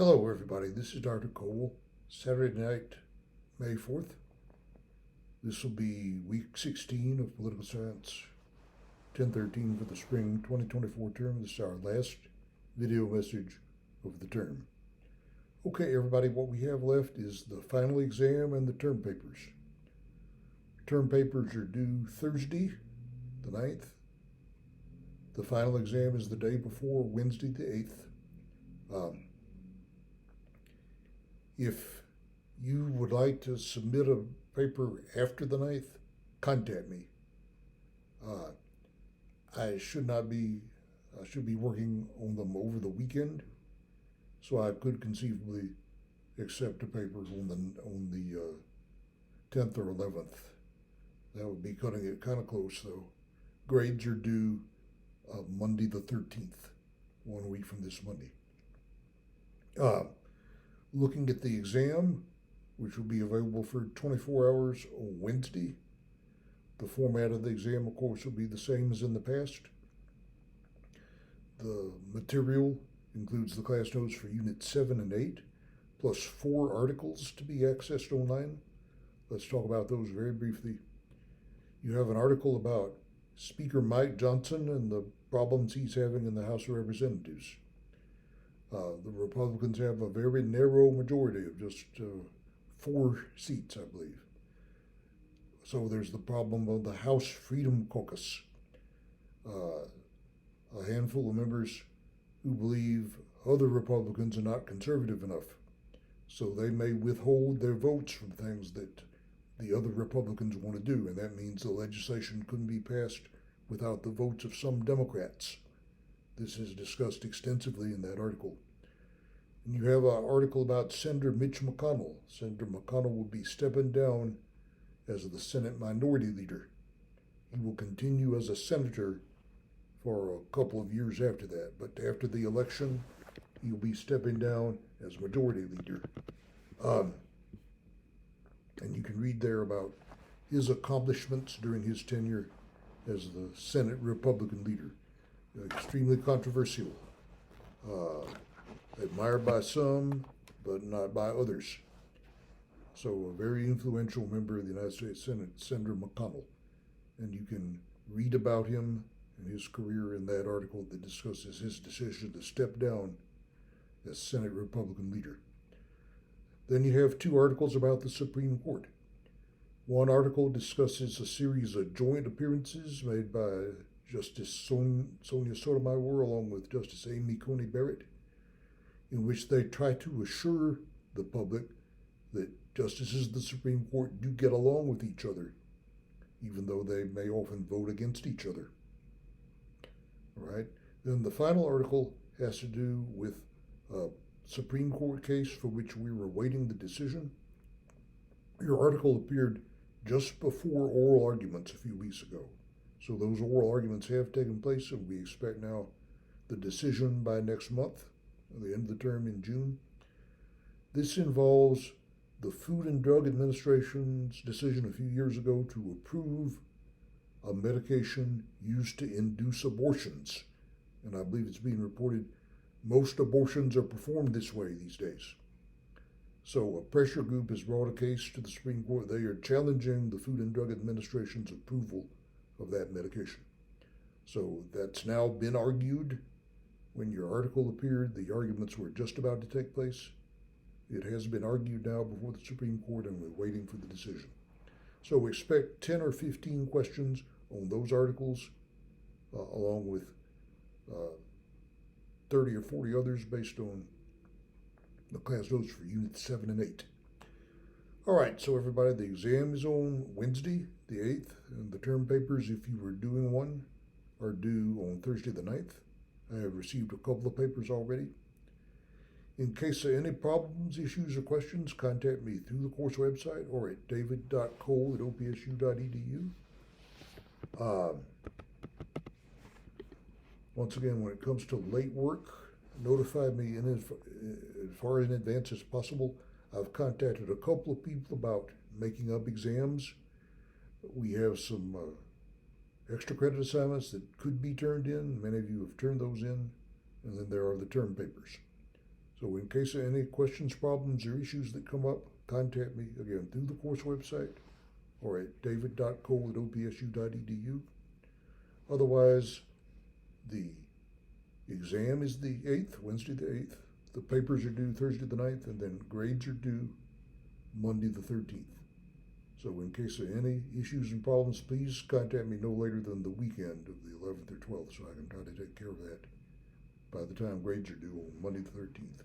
Hello, everybody. This is Dr. Cole. Saturday night, May 4th. This will be week 16 of Political Science, 1013 for the spring 2024 term. This is our last video message of the term. Okay, everybody, what we have left is the final exam and the term papers. Term papers are due Thursday, the 9th. The final exam is the day before, Wednesday, the 8th. If you would like to submit a paper after the 9th, contact me. I should be working on them over the weekend, so I could conceivably accept a paper on the 10th or 11th. That would be cutting it kind of close, though. Grades are due Monday the 13th, 1 week from this Monday. Looking at the exam, which will be available for 24 hours on Wednesday. The format of the exam, of course, will be the same as in the past. The material includes the class notes for Unit 7 and 8, plus 4 articles to be accessed online. Let's talk about those very briefly. You have an article about Speaker Mike Johnson and the problems he's having in the House of Representatives. The Republicans have a very narrow majority of just 4 seats, I believe. So there's the problem of the House Freedom Caucus. A handful of members who believe other Republicans are not conservative enough. So they may withhold their votes from things that the other Republicans want to do, and that means the legislation couldn't be passed without the votes of some Democrats. This is discussed extensively in that article. And you have an article about Senator Mitch McConnell. Senator McConnell will be stepping down as the Senate Minority Leader. He will continue as a senator for a couple of years after that, but after the election, he'll be stepping down as Majority Leader. And you can read there about his accomplishments during his tenure as the Senate Republican leader. Extremely controversial, admired by some, but not by others. So a very influential member of the United States Senate, Senator McConnell. And you can read about him and his career in that article that discusses his decision to step down as Senate Republican leader. Then you have 2 articles about the Supreme Court. One article discusses a series of joint appearances made by Justice Sonia Sotomayor along with Justice Amy Coney Barrett, in which they try to assure the public that justices of the Supreme Court do get along with each other, even though they may often vote against each other. All right. Then the final article has to do with a Supreme Court case for which we were awaiting the decision. Your article appeared just before oral arguments a few weeks ago. So those oral arguments have taken place, and we expect now the decision by next month, at the end of the term in June. This involves the Food and Drug Administration's decision a few years ago to approve a medication used to induce abortions. And I believe it's being reported most abortions are performed this way these days. So a pressure group has brought a case to the Supreme Court. They are challenging the Food and Drug Administration's approval of that medication. So that's now been argued. When your article appeared, the arguments were just about to take place. It has been argued now before the Supreme Court, and we're waiting for the decision. So expect 10 or 15 questions on those articles, along with 30 or 40 others based on the class notes for Units 7 and 8. All right, so everybody, the exam is on Wednesday, the 8th, and the term papers, if you were doing one, are due on Thursday, the 9th. I have received a couple of papers already. In case of any problems, issues, or questions, contact me through the course website or at david.cole@opsu.edu. Once again, when it comes to late work, notify me as far in advance as possible. I've contacted a couple of people about making up exams. We have some extra credit assignments that could be turned in. Many of you have turned those in. And then there are the term papers. So in case of any questions, problems, or issues that come up, contact me again through the course website or at david.cole@opsu.edu. Otherwise, the exam is the 8th, Wednesday the 8th. The papers are due Thursday the 9th, and then grades are due Monday the 13th. So in case of any issues and problems, please contact me no later than the weekend of the 11th or 12th so I can try to take care of that by the time grades are due on Monday the 13th.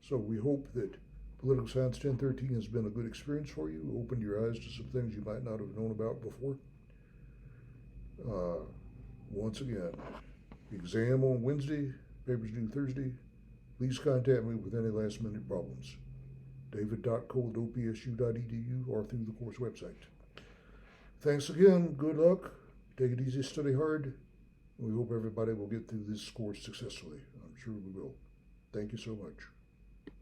So we hope that Political Science 1013 has been a good experience for you, opened your eyes to some things you might not have known about before. Once again, exam on Wednesday, papers due Thursday. Please contact me with any last minute problems. david.cole@opsu.edu or through the course website. Thanks again. Good luck. Take it easy, study hard. We hope everybody will get through this course successfully. I'm sure we will. Thank you so much.